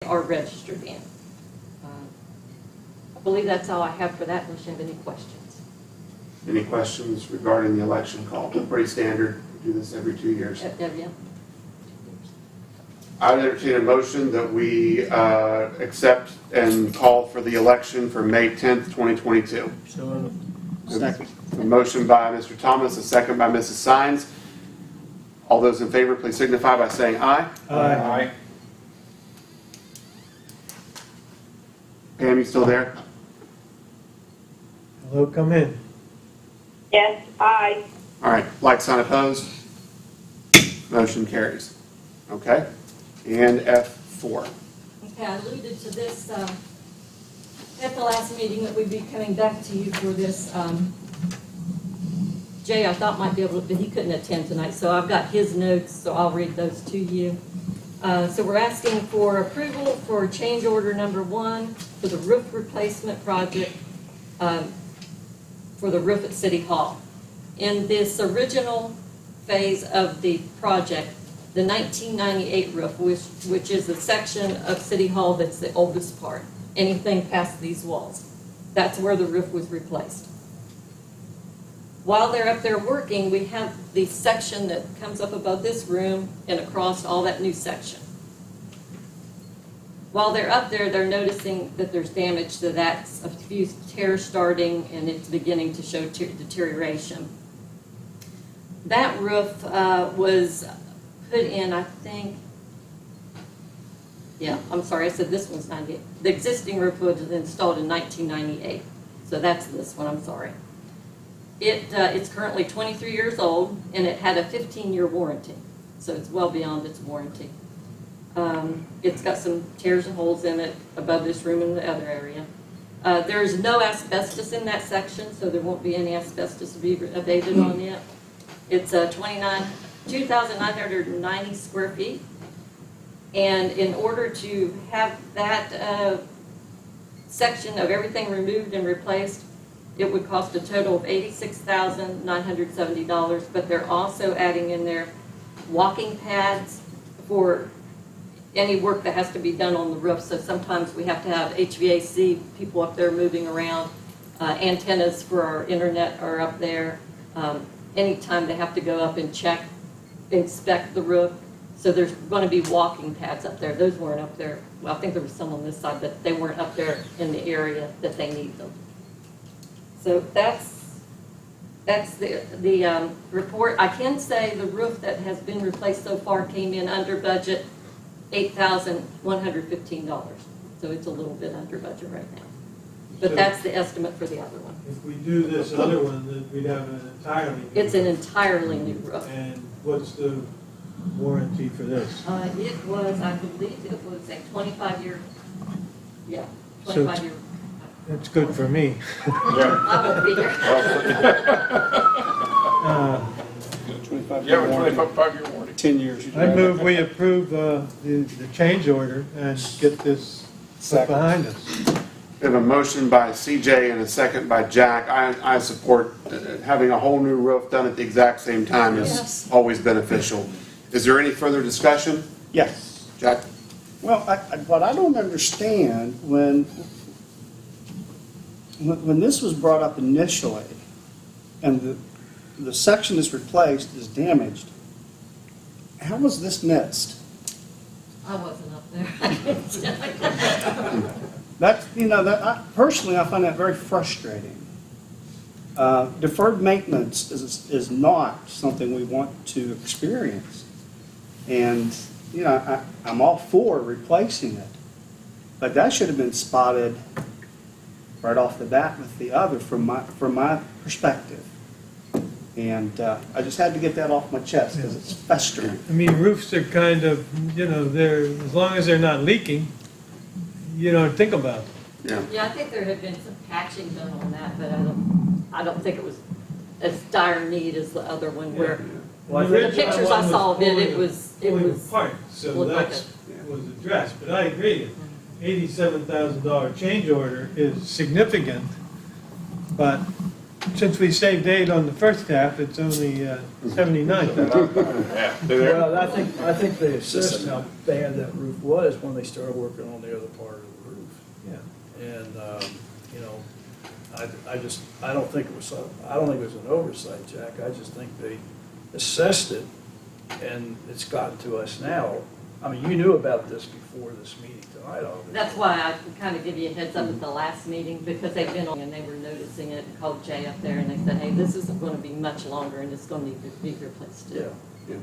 are registered in. I believe that's all I have for that, unless you have any questions. Any questions regarding the election call? Pretty standard. We do this every 2 years. Yeah. I would entertain a motion that we accept and call for the election for May 10th, 2022. So second. A motion by Mr. Thomas, a second by Mrs. Sines. All those in favor, please signify by saying aye. Aye. Pam, you still there? Hello, come in. Yes, aye. All right, like sign opposed. Motion carries. Okay, and F4. Okay, I alluded to this at the last meeting that we'd be coming back to you for this. Jay, I thought might be able to, but he couldn't attend tonight, so I've got his notes, so I'll read those to you. So we're asking for approval for change order number 1 for the roof replacement project for the roof at City Hall. In this original phase of the project, the 1998 roof, which is the section of City Hall that's the oldest part, anything past these walls, that's where the roof was replaced. While they're up there working, we have the section that comes up above this room and across all that new section. While they're up there, they're noticing that there's damage to that, a few tears starting, and it's beginning to show deterioration. That roof was put in, I think, yeah, I'm sorry, I said this one's 98. The existing roof was installed in 1998, so that's this one, I'm sorry. It's currently 23 years old, and it had a 15-year warranty, so it's well beyond its warranty. It's got some tears and holes in it above this room and the other area. There's no asbestos in that section, so there won't be any asbestos to be abated on it. It's 2,990 square feet, and in order to have that section of everything removed and replaced, it would cost a total of $86,970, but they're also adding in there walking pads for any work that has to be done on the roof. So sometimes we have to have HVAC people up there moving around. Antennas for our internet are up there. Anytime they have to go up and inspect the roof. So there's going to be walking pads up there. Those weren't up there. Well, I think there was some on this side, but they weren't up there in the area that they need them. So that's the report. I can say the roof that has been replaced so far came in under budget, $8,115. So it's a little bit under budget right now. But So that's the estimate for the other one. if we do this other one, then we'd have an entirely new It's an roof. entirely new roof. And what's the warranty for this? It was, I believe it was a 25-year, yeah, So 25-year. That's good for me. I won't be here. Yeah, with 25-year warranty. 10 years. I move we approve the change order and get this put behind us. We have a motion by CJ and a second by Jack. I support having a whole new roof done at the exact same time is Yes. always beneficial. Is there any further discussion? Yes. Jack? Well, what I don't understand, when this was brought up initially, and the section that's replaced is damaged, how was this missed? I wasn't up there. Personally, I find that very frustrating. Deferred maintenance is not something we want to experience. And, I'm all for replacing it. But that should have been spotted right off the bat with the other from my perspective. And I just had to get that off my chest because it's festering. I mean, roofs are kind of, they're, as long as they're not leaking, you don't think about them. Yeah. Yeah, I think there had been some patching done on that, but I don't think it was as dire need as the other one where, Well, the pictures I saw of it was apart, so looked like that was addressed. But I agree, $87,000 change order is significant, but since we saved 8 on the first half, it's only 79,000. Yeah. Well, I think they assessed how bad that roof was when they started working on the other part of the roof. Yeah. And, you know, I don't think it was an oversight, Jack. I just think they assessed it, and it's gotten to us now. I mean, you knew about this before this meeting tonight, obviously. That's why I kind of give you a heads up at the last meeting, because they've been on and they were noticing it, and called Jay up there and they said, hey, this isn't going to be much longer and it's going to need to be replaced too. Yeah.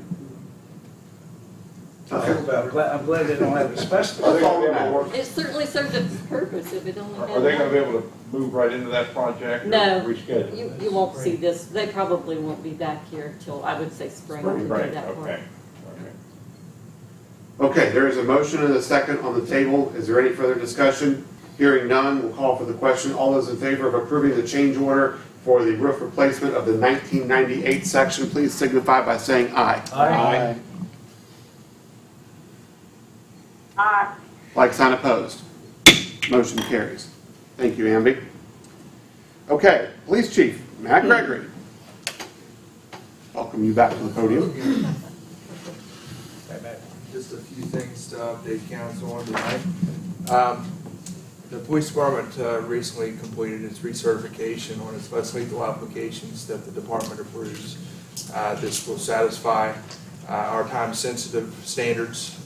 Okay. I'm glad they don't have asbestos. Are they gonna be able to work, It certainly served its purpose if it only had. are they gonna be able to move right into that project or No, reschedule? you won't see this. They probably won't be back here till, I would say, spring to do Right, that part. okay. Okay, there is a motion and a second on the table. Is there any further discussion? Hearing none, we'll call for the question. All those in favor of approving the change order for the roof replacement of the 1998 section, please signify by saying aye. Aye. Aye. Like sign opposed. Motion carries. Thank you, Amby. Okay, Police Chief Matt Gregory. Welcome you back to the podium. Hey, Matt, just a few things to update council on tonight. The police department recently completed its recertification on its less lethal applications that the department approves. This will satisfy our time-sensitive standards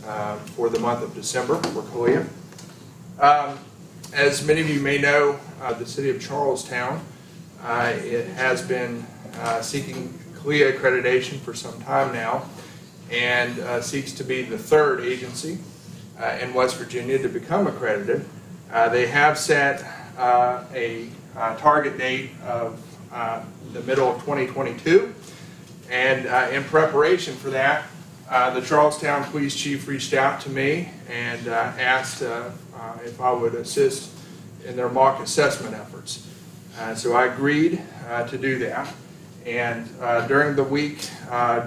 for the month of December for CALEA. As many of you may know, the city of Charlestown, it has been seeking CALEA accreditation for some time now, and seeks to be the third agency in West Virginia to become accredited. They have set a target date of the middle of 2022, and in preparation for that, the Charlestown Police Chief reached out to me and asked if I would assist in their mock assessment efforts. So I agreed to do that, and during the week,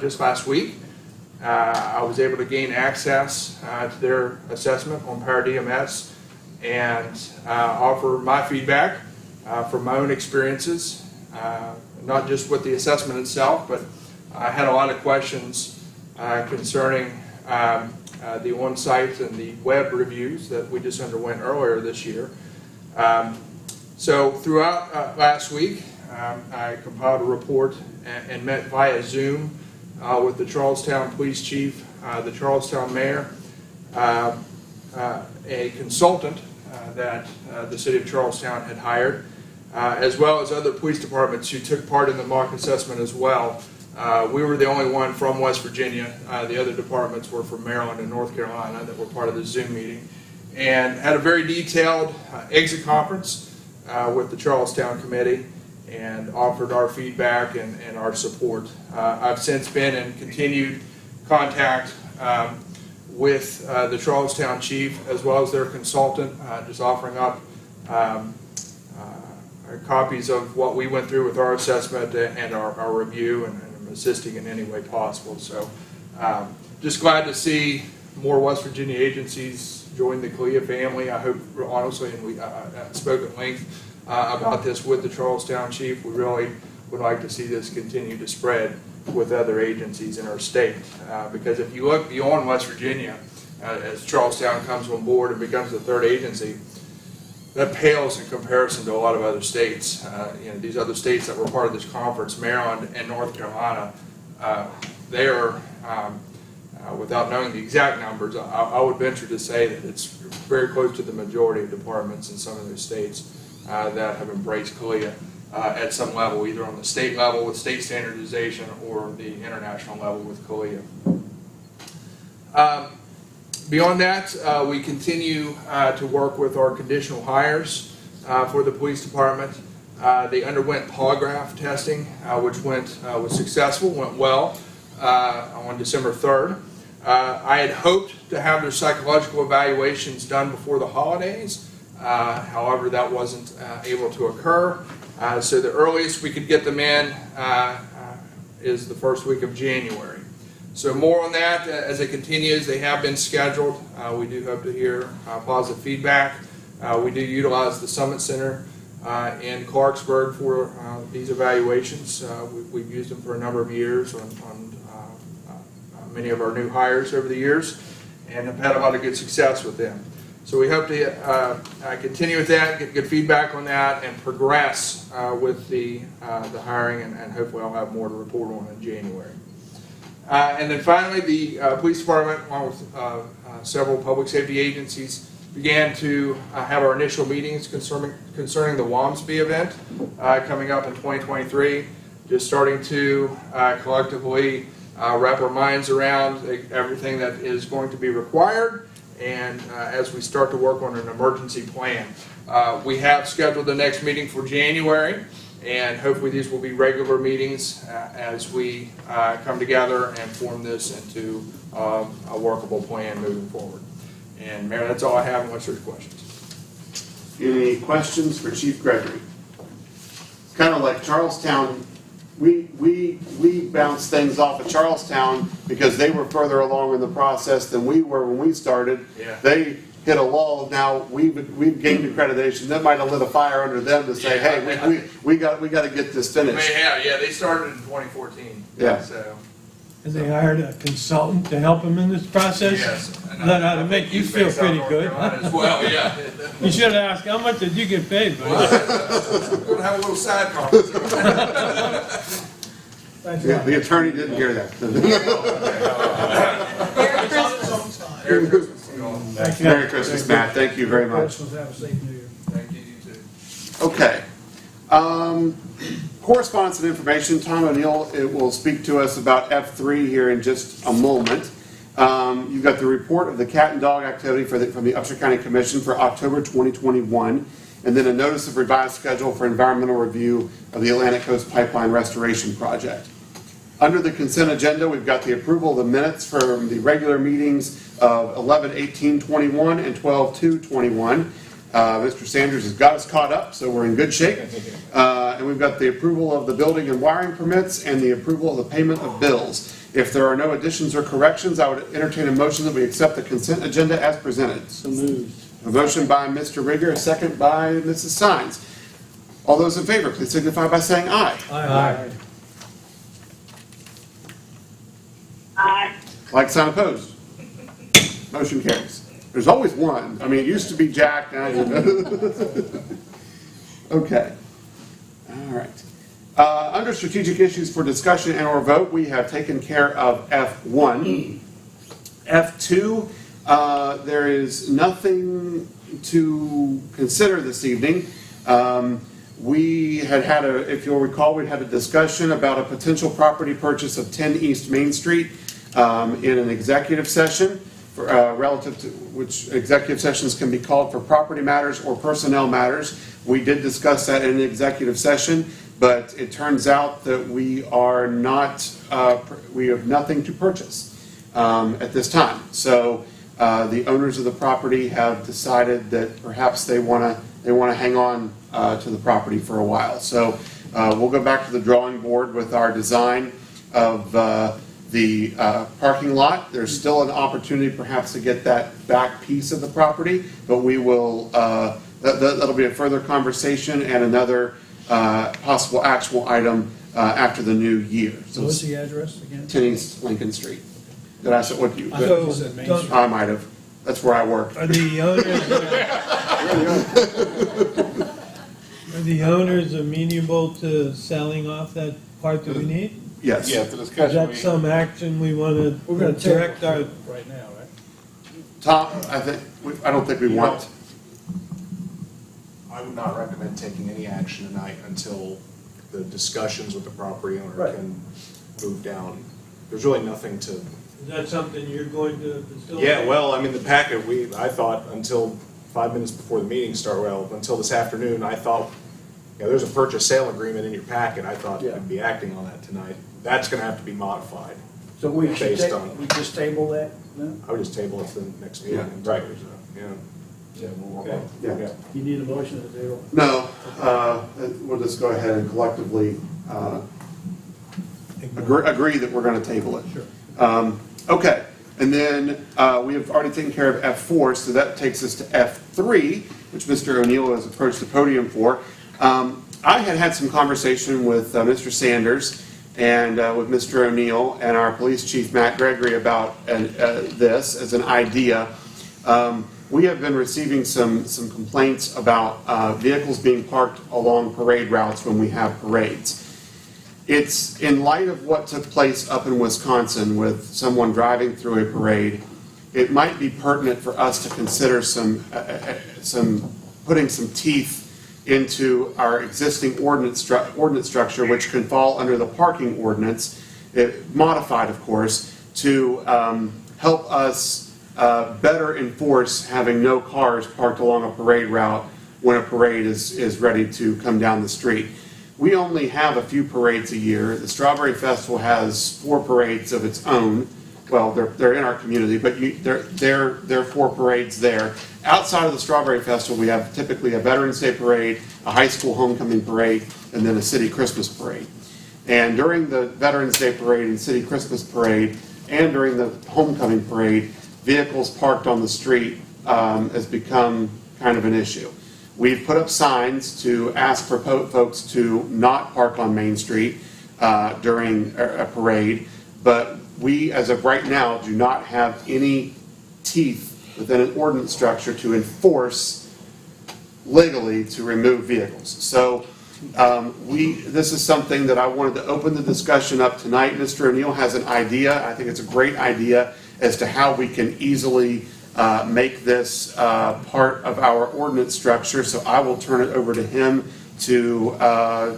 just last week, I was able to gain access to their assessment on Power DMS and offer my feedback from my own experiences, not just with the assessment itself, but I had a lot of questions concerning the on-site and the web reviews that we just underwent earlier this year. So throughout last week, I compiled a report and met via Zoom with the Charlestown Police Chief, the Charlestown Mayor, a consultant that the City of Charlestown had hired, as well as other police departments who took part in the mock assessment as well. We were the only one from West Virginia. The other departments were from Maryland and North Carolina that were part of the Zoom meeting, and had a very detailed exit conference with the Charlestown Committee, and offered our feedback and our support. I've since been in continued contact with the Charlestown Chief as well as their consultant, just offering up copies of what we went through with our assessment and our review, and assisting in any way possible. So just glad to see more West Virginia agencies join the CALEA family. I hope, honestly, and we spoke at length about this with the Charlestown Chief. We really would like to see this continue to spread with other agencies in our state. Because if you look beyond West Virginia, as Charlestown comes on board and becomes the third agency, that pales in comparison to a lot of other states. These other states that were part of this conference, Maryland and North Carolina, they are, without knowing the exact numbers, I would venture to say that it's very close to the majority of departments in some of those states that have embraced CALEA at some level, either on the state level with state standardization or the international level with CALEA. Beyond that, we continue to work with our conditional hires for the police department. They underwent polygraph testing, which was successful, went well on December 3rd. I had hoped to have their psychological evaluations done before the holidays. However, that wasn't able to occur. So the earliest we could get them in is the first week of January. So more on that as it continues. They have been scheduled. We do hope to hear positive feedback. We do utilize the Summit Center in Clarksburg for these evaluations. We've used them for a number of years on many of our new hires over the years, and have had a lot of good success with them. So we hope to continue with that, get good feedback on that, and progress with the hiring, and hopefully I'll have more to report on in January. And then finally, the police department, along with several public safety agencies, began to have our initial meetings concerning the WAMSB event coming up in 2023. Just starting to collectively wrap our minds around everything that is going to be required, and as we start to work on an emergency plan. We have scheduled the next meeting for January, and hopefully these will be regular meetings as we come together and form this into a workable plan moving forward. And Mayor, that's all I have unless there's questions. Any questions for Chief Gregory? It's kind of like Charlestown. We bounced things off of Charlestown because they were further along in the process than we were when we started. Yeah. They hit a lull. Now we've gained accreditation. That might have lit a fire under them to say, hey, we got to get this finished. They started in 2014. Yeah. So. And they hired a consultant to help them in this process? Yes. That ought to make you feel pretty good. As well, yeah. You should have asked, how much did you get paid? We're going to have a little side conference. The attorney didn't hear that. Merry Christmas. Merry Christmas. Merry Christmas, Matt. Thank you very much. Christmas, have a safe New Year. Thank you, you too. Okay. Correspondence and information. Tom O'Neill will speak to us about F3 here in just a moment. You've got the report of the cat and dog activity from the Upshur County Commission for October 2021, and then a notice of revised schedule for environmental review of the Atlantic Coast Pipeline Restoration Project. Under the consent agenda, we've got the approval of the minutes from the regular meetings of 11/18/21 and 12/2/21. Mr. Sanders has got us caught up, so we're in good shape. And we've got the approval of the building and wiring permits and the approval of the payment of bills. If there are no additions or corrections, I would entertain a motion that we accept the consent agenda as presented. So moved. A motion by Mr. Rigger, a second by Mrs. Sines. All those in favor, please signify by saying aye. Aye. Aye. Like sign opposed. Motion carries. There's always one. I mean, it used to be Jack. Now you know. Okay. All right. Under strategic issues for discussion and or vote, we have taken care of F1. F2, there is nothing to consider this evening. We had if you'll recall, we had a discussion about a potential property purchase of 10 East Main Street in an executive session. Relative to which executive sessions can be called for property matters or personnel matters. We did discuss that in an executive session, but it turns out that we are not, we have nothing to purchase at this time. So the owners of the property have decided that perhaps they want to hang on to the property for a while. So we'll go back to the drawing board with our design of the parking lot. There's still an opportunity perhaps to get that back piece of the property, but we will, that'll be a further conversation and another possible actual item after the new year. So what's the address again? 10 East Lincoln Street. Did I say what you? I thought you said Main Street. I might have. That's where I work. Are the owners amenable to selling off that part that we need? Yes. Yeah, the Is discussion. that some action we want We're to going to direct our, right now, right? Tom, I don't think we want. I would not recommend taking any action tonight until the discussions with the property owner Right. can move down. There's really nothing to. is that something you're going to facilitate? Yeah, well, I mean, the packet, I thought until 5 minutes before the meeting started, well, until this afternoon, I thought, there's a purchase sale agreement in your packet. I thought Yeah. we'd be acting on that tonight. That's gonna have to be modified. So we should Based on- we just table that? No? I would just table it to the next meeting. Yeah. until Right. there's a- Yeah. We'll work Okay. on it. Yeah. You need a motion to table? No, we'll just go ahead and collectively agree that we're going to table it. Sure. Okay, and then we have already taken care of F4, so that takes us to F3, which Mr. O'Neill has approached the podium for. I had some conversation with Mr. Sanders and with Mr. O'Neill and our police chief, Matt Gregory, about this as an idea. We have been receiving some complaints about vehicles being parked along parade routes when we have parades. It's in light of what took place up in Wisconsin with someone driving through a parade, it might be pertinent for us to consider putting some teeth into our existing ordinance structure, which can fall under the parking ordinance, modified, of course, to help us better enforce having no cars parked along a parade route when a parade is ready to come down the street. We only have a few parades a year. The Strawberry Festival has 4 parades of its own. Well, they're in our community, but there are 4 parades there. Outside of the Strawberry Festival, we have typically a Veterans Day parade, a high school homecoming parade, and then a city Christmas parade. And during the Veterans Day parade and city Christmas parade, and during the homecoming parade, vehicles parked on the street has become kind of an issue. We've put up signs to ask for folks to not park on Main Street during a parade, but we, as of right now, do not have any teeth within an ordinance structure to enforce legally to remove vehicles. So this is something that I wanted to open the discussion up tonight. Mr. O'Neill has an idea. I think it's a great idea as to how we can easily make this part of our ordinance structure. So I will turn it over to him to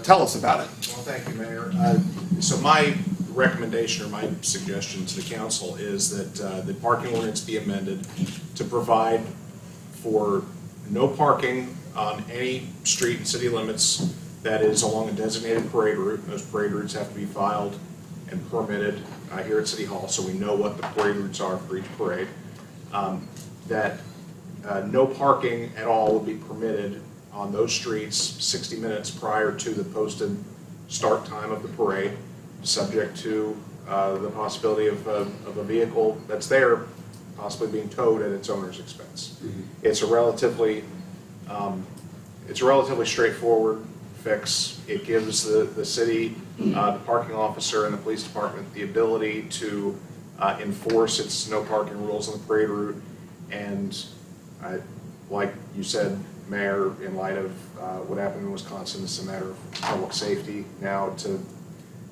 tell us about it. Well, thank you, Mayor. So my recommendation or my suggestion to the council is that the parking ordinance be amended to provide for no parking on any street in city limits that is along a designated parade route. Those parade routes have to be filed and permitted here at City Hall, so we know what the parade routes are for each parade. That no parking at all would be permitted on those streets 60 minutes prior to the posted start time of the parade, subject to the possibility of a vehicle that's there possibly being towed at its owner's expense. Mm-hmm. It's a relatively straightforward fix. It gives the city, the parking officer, and the police department the ability to enforce its no parking rules on the parade route. And like you said, Mayor, in light of what happened in Wisconsin, it's a matter of public safety now to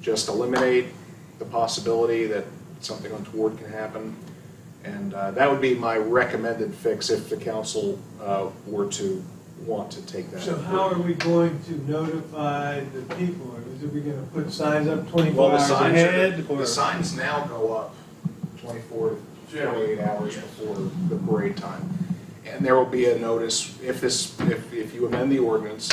just eliminate the possibility that something untoward can happen. And that would be my recommended fix if the council were to want to take that. So how are we going to notify the people? Are we going to put signs up 24 hours ahead? The signs now go up 24 to 28 hours before the parade time. And there will be a notice, if you amend the ordinance,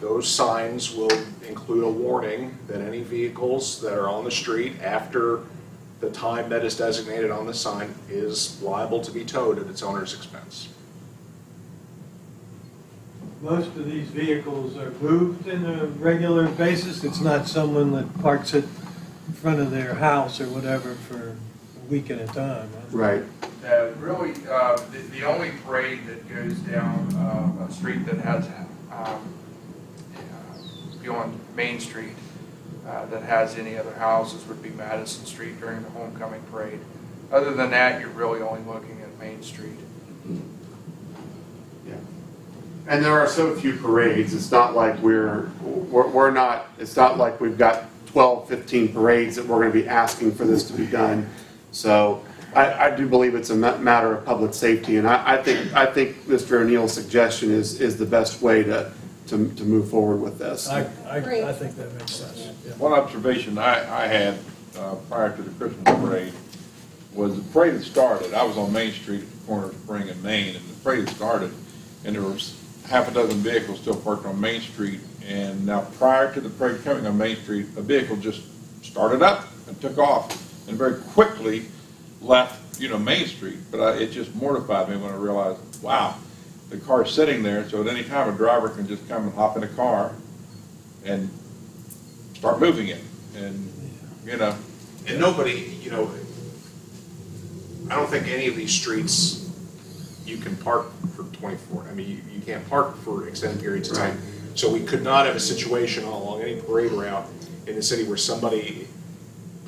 those signs will include a warning that any vehicles that are on the street after the time that is designated on the sign is liable to be towed at its owner's expense. Most of these vehicles are moved in a regular basis. It's not someone that parks it in front of their house or whatever for a week at a time. Huh? Right. Really, the only parade that goes down a street that has beyond Main Street that has any other houses would be Madison Street during the homecoming parade. Other than that, you're really only looking at Main Street. Yeah. And there are so few parades. It's not like it's not like we've got 12, 15 parades that we're going to be asking for this to be done. So I do believe it's a matter of public safety, and I think Mr. O'Neill's suggestion is the best way to move forward with this. I think that makes sense. Yeah. One observation I had prior to the Christmas parade was the parade had started. I was on Main Street at the corner of Spring and Main, and the parade had started, and there was half a dozen vehicles still parked on Main Street. And now prior to the parade coming on Main Street, a vehicle just started up and took off and very quickly left, Main Street. But it just mortified me when I realized, wow, the car's sitting there, so at any time a driver can just come and hop in a car and start moving it. And, And nobody, I don't think any of these streets you can park for 24. I mean, you can't park for extended periods of time. So we could not have a situation along any parade route in the city where somebody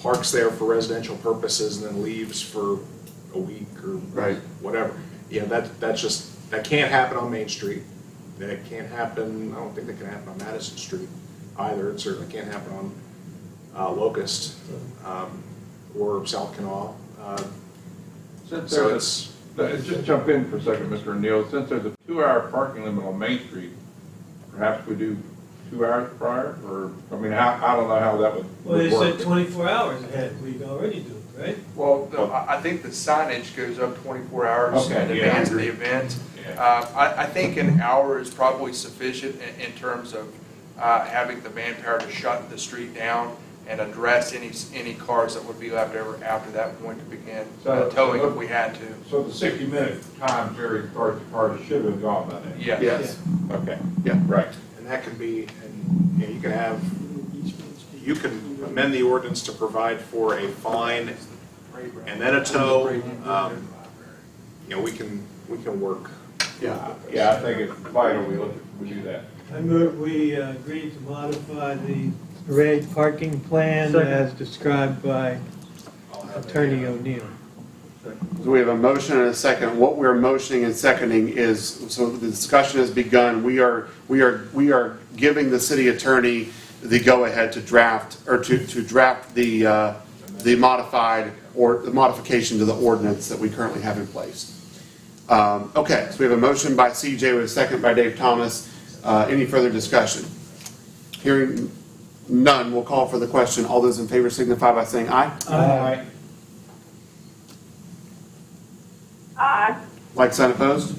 parks there for residential purposes and then leaves for a week or Right. whatever. Yeah, that can't happen on Main Street. That can't happen, I don't think that can happen on Madison Street either. It certainly can't happen on Locust or South Canal. Since So there's just jump in for a second, Mr. O'Neill. Since there's a 2-hour parking limit on Main Street, perhaps we do 2 hours prior, or, I mean, I don't know how that would Well, they work. said 24 hours ahead, we already do it, right? Well, no, I think the signage goes up 24 hours Okay, in yeah, advance I of the agree. event. Yeah. I think an hour is probably sufficient in terms of having the manpower to shut the street down and address any cars that would be left over after that point to begin towing if we had to. So the 60-minute time period starts the cars should have gone by then? Yeah. Yes. Okay. Yeah. Right. And that can be, and you can amend the ordinance to provide for a fine and then a tow. We can work. Yeah. Yeah, I think it's vital we do that. I move we agree to modify the parade parking plan as described by I'll have that. Attorney O'Neill. So we have a motion and a second. What we're motioning and seconding is, so the discussion has begun. We are giving the city attorney the go-ahead to draft, or to draft the modified, or the modification to the ordinance that we currently have in place. Okay, so we have a motion by CJ with a second by Dave Thomas. Any further discussion? Hearing none, we'll call for the question. All those in favor signify by saying aye. Aye. Aye. Like sign opposed?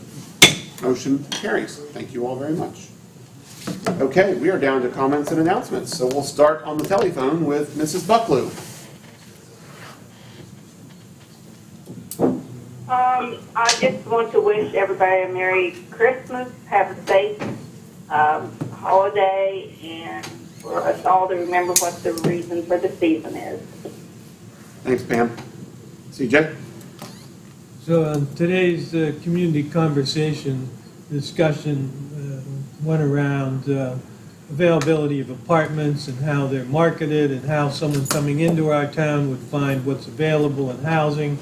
Motion carries. Thank you all very much. Okay, we are down to comments and announcements. So we'll start on the telephone with Mrs. Bucklew. I just want to wish everybody a Merry Christmas, have a safe holiday, and for us all to remember what the reason for the season is. Thanks, Pam. CJ? So on today's community conversation, discussion went around availability of apartments and how they're marketed and how someone coming into our town would find what's available in housing.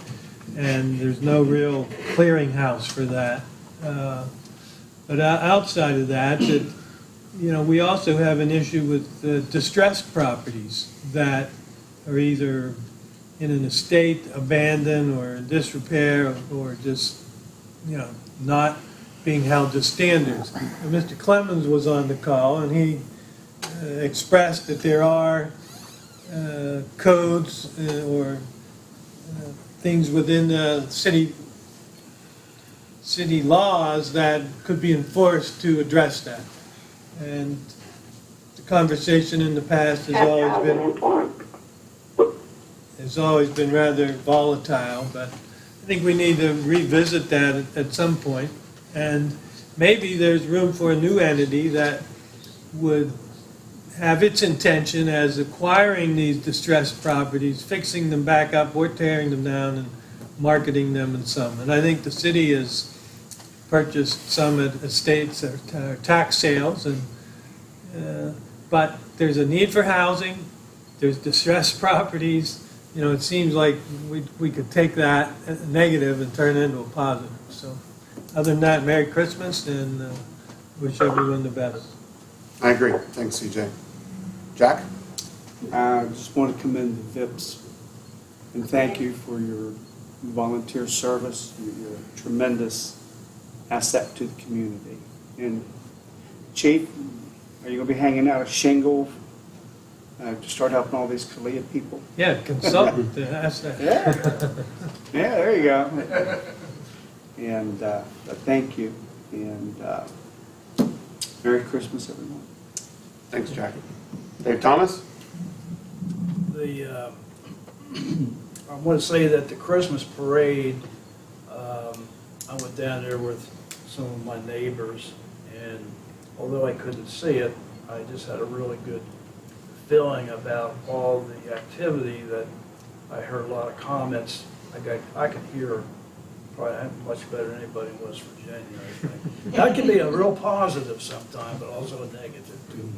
And there's no real clearinghouse for that. But outside of that, we also have an issue with distressed properties that are either in an estate, abandoned, or in disrepair, or just, not being held to standards. And Mr. Clemens was on the call, and he expressed that there are codes or things within the city laws that could be enforced to address that. And the conversation in the past has always been rather volatile, but I think we need to revisit that at some point. And maybe there's room for a new entity that would have its intention as acquiring these distressed properties, fixing them back up or tearing them down and marketing them in some. And I think the city has purchased some at estates or tax sales, but there's a need for housing, there's distressed properties. It seems like we could take that negative and turn it into a positive. So other than that, Merry Christmas, and wish everyone the best. I agree. Thanks, CJ. Jack? I just want to commend the VIPs and thank you for your volunteer service. You're a tremendous asset to the community. And Chief, are you going to be hanging out a shingle to start helping all these Kalia people? Yeah, consultant, that's that. Yeah, there you go. And thank you. And Merry Christmas, everyone. Thanks, Jack. Dave Thomas? I want to say that the Christmas parade, I went down there with some of my neighbors, and although I couldn't see it, I just had a really good feeling about all the activity. That I heard a lot of comments. I could hear probably much better than anybody in West Virginia, I think. That can be a real positive sometimes, but also a negative too.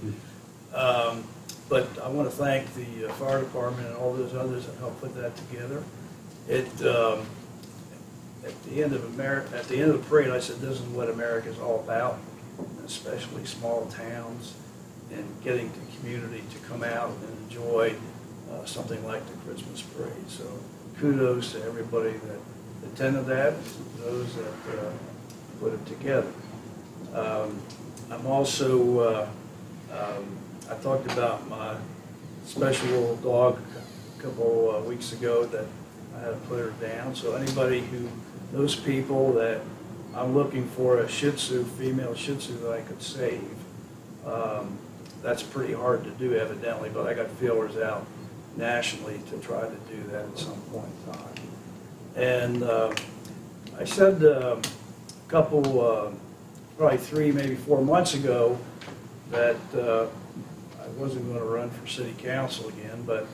But I want to thank the fire department and all those others that helped put that together. At the end of the parade, I said, this is what America's all about, especially small towns, and getting the community to come out and enjoy something like the Christmas parade. So kudos to everybody that attended that, those that put it together. I'm also, I talked about my special little dog a couple weeks ago that I had to put her down. So anybody who knows people that I'm looking for a Shih Tzu, female Shih Tzu that I could save, that's pretty hard to do evidently, but I got feelers out nationally to try to do that at some point in time. And I said a couple, probably 3, maybe 4 months ago that I wasn't going to run for city council again, but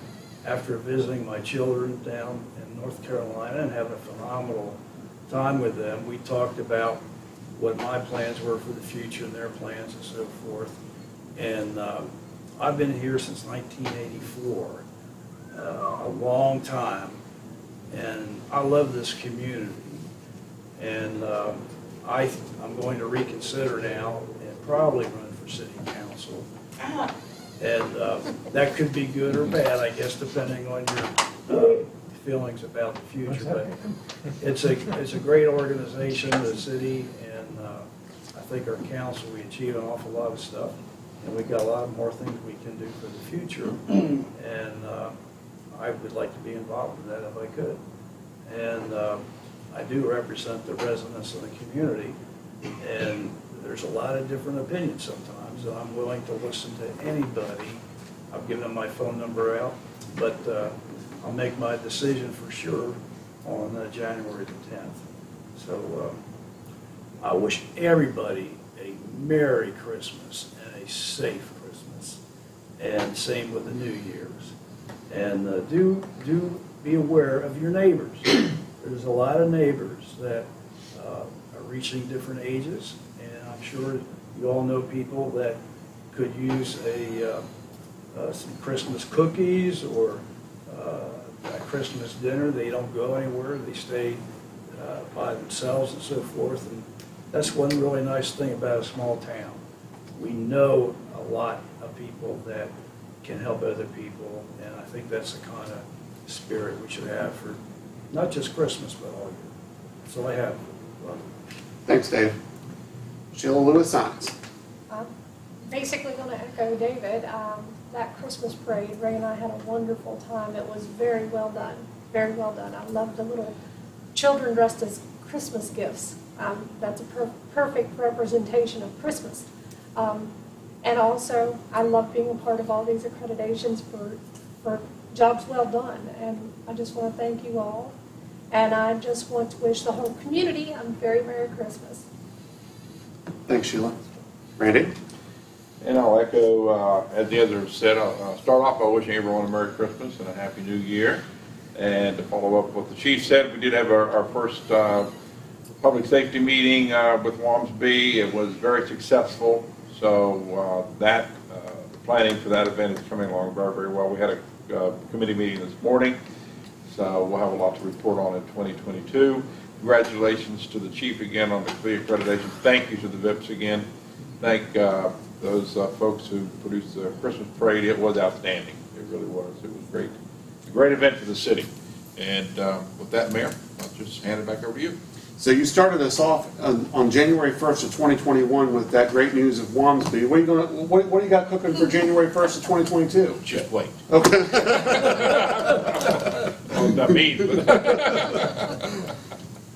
after visiting my children down in North Carolina and having a phenomenal time with them, we talked about what my plans were for the future and their plans and so forth. And I've been here since 1984, a long time, and I love this community. And I'm going to reconsider now and probably run for city council. And that could be good or bad, I guess, depending on your feelings about the future. But it's a great organization, the city, and I think our council, we achieve an awful lot of stuff. And we've got a lot more things we can do for the future. And I would like to be involved in that if I could. And I do represent the residents of the community. And there's a lot of different opinions sometimes, and I'm willing to listen to anybody. I've given them my phone number out, but I'll make my decision for sure on January the 10th. So I wish everybody a Merry Christmas and a safe Christmas, and same with the New Year's. And do be aware of your neighbors. There's a lot of neighbors that are reaching different ages, and I'm sure you all know people that could use some Christmas cookies or a Christmas dinner. They don't go anywhere. They stay by themselves and so forth. And that's one really nice thing about a small town. We know a lot of people that can help other people, and I think that's the kind of spirit we should have for not just Christmas, but all year. That's all I have. Thanks, Dave. Sheila Lewis-Sines. Basically going to echo David. That Christmas parade, Ray and I had a wonderful time. It was very well done. Very well done. I loved the little children dressed as Christmas gifts. That's a perfect representation of Christmas. And also, I love being a part of all these accreditations for jobs well done. And I just want to thank you all. And I just want to wish the whole community a very Merry Christmas. Thanks, Sheila. Randy? And I'll echo, as the others said, I'll start off by wishing everyone a Merry Christmas and a Happy New Year. And to follow up what the chief said, we did have our first public safety meeting with WAMSB. It was very successful. So the planning for that event is coming along very, very well. We had a committee meeting this morning, so we'll have a lot to report on in 2022. Congratulations to the chief again on the CLIA accreditation. Thank you to the VIPs again. Thank those folks who produced the Christmas parade. It was outstanding. It really was. It was great. A great event for the city. And with that, Mayor, I'll just hand it back over to you. So you started us off on January 1st of 2021 with that great news of WAMSB. What do you got cooking for January 1st of 2022? Just wait. Okay. Well, not me, but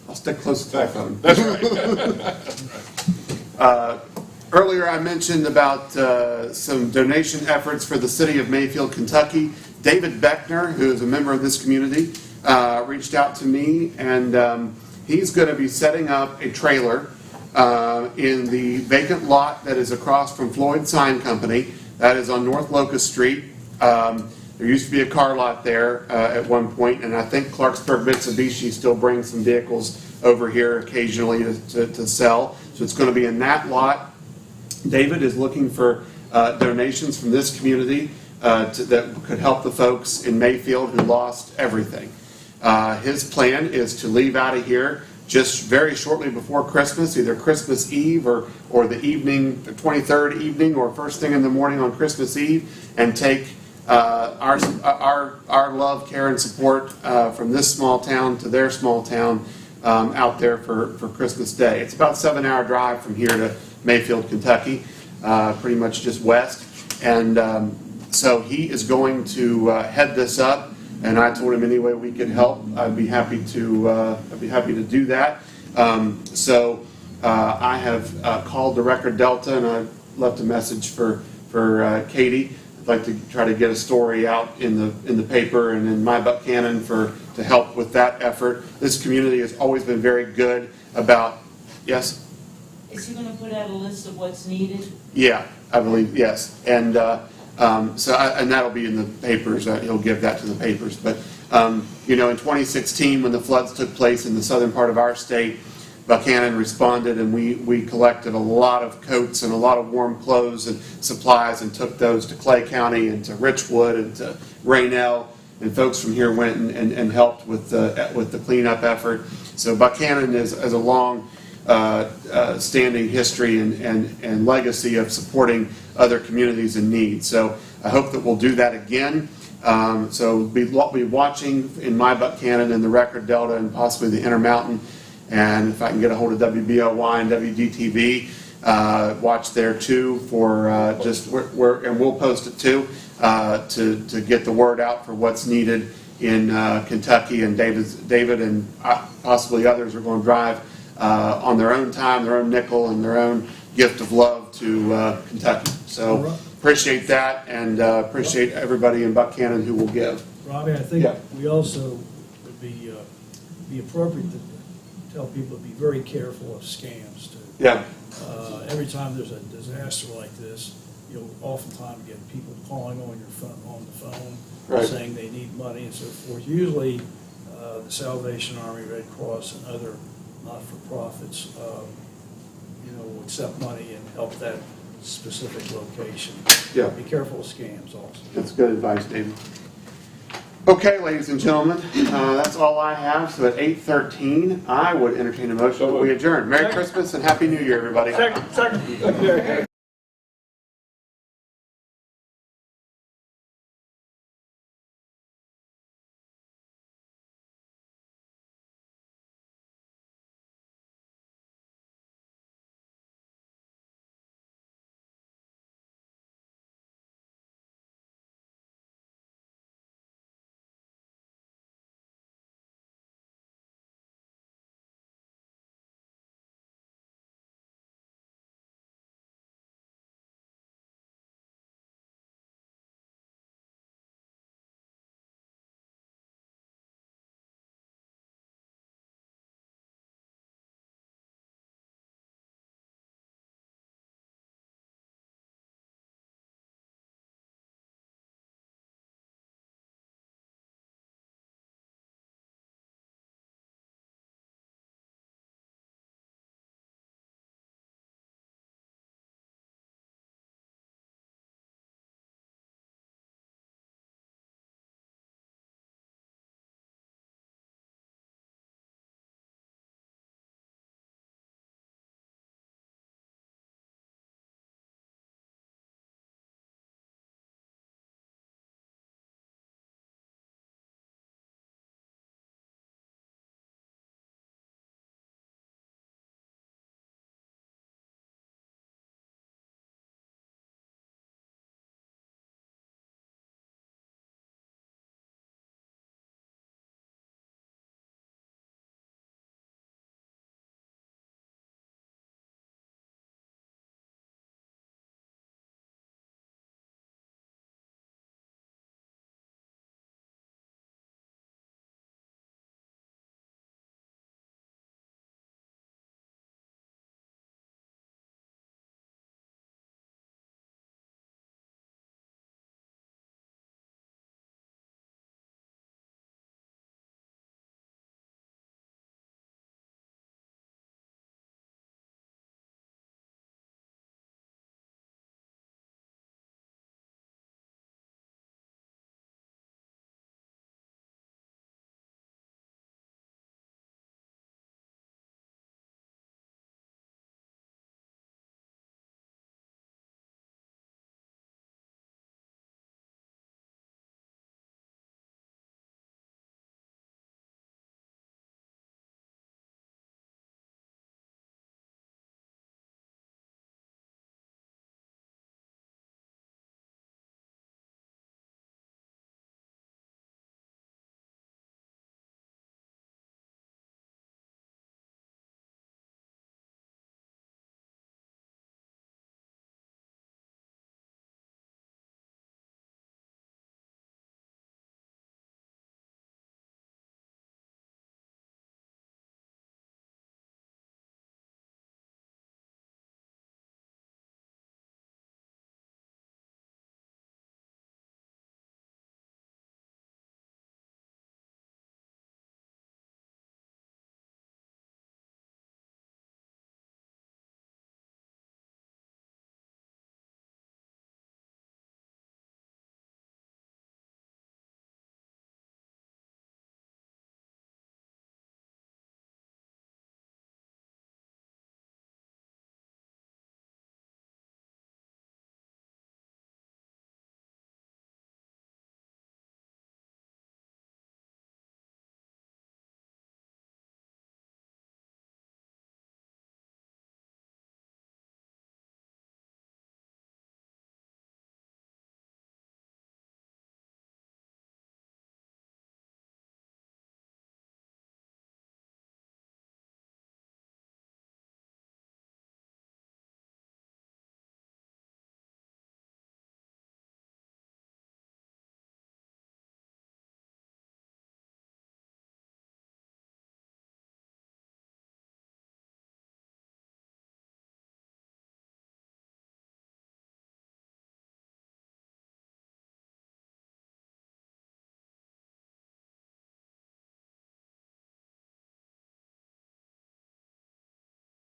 I'll stick close to the phone. that's right. Earlier I mentioned about some donation efforts for the city of Mayfield, Kentucky. David Beckner, who is a member of this community, reached out to me, and he's going to be setting up a trailer in the vacant lot that is across from Floyd Sign Company. That is on North Locust Street. There used to be a car lot there at one point, and I think Clarksburg Mitsubishi still brings some vehicles over here occasionally to sell. So it's going to be in that lot. David is looking for donations from this community that could help the folks in Mayfield who lost everything. His plan is to leave out of here just very shortly before Christmas, either Christmas Eve or the evening, the 23rd evening, or first thing in the morning on Christmas Eve, and take our love, care, and support from this small town to their small town out there for Christmas Day. It's about a 7-hour drive from here to Mayfield, Kentucky, pretty much just west. And so he is going to head this up. And I told him any way we could help, I'd be happy to do that. So I have called the Record Delta, and I left a message for Katie. I'd like to try to get a story out in the paper and in my Buckhannon to help with that effort. This community has always been very good about. Yes. Is he going to put out a list of what's needed? Yeah, I believe yes, and. And that'll be in the papers. He'll give that to the papers. But, in 2016, when the floods took place in the southern part of our state, Buckhannon responded, and we collected a lot of coats and a lot of warm clothes and supplies and took those to Clay County and to Richwood and to Raynell. And folks from here went and helped with the cleanup effort. So Buckhannon is a long standing history and legacy of supporting other communities in need. So I hope that we'll do that again. So we'll be watching in my Buckhannon and the Record Delta and possibly the Intermountain. And if I can get a hold of WBOY and WDTV, watch there too for and we'll post it too to get the word out for what's needed in Kentucky. And David and possibly others are going to drive on their own time, their own nickel, and their own gift of love to Kentucky. So appreciate that, and appreciate everybody in Buckhannon who will give. Robbie, I think Yeah. we also would be appropriate to tell people to be very careful of scams too. Yeah. Every time there's a disaster like this, you'll oftentimes get people calling on the phone, Right. saying they need money and so forth. Usually, the Salvation Army, Red Cross, and other not-for-profits, will accept money and help that specific location. Yeah. Be careful of scams also. That's good advice, David. Okay, ladies and gentlemen, that's all I have. So at 8:13, I would entertain a motion that we adjourn. Merry Christmas and Happy New Year, everybody. Second.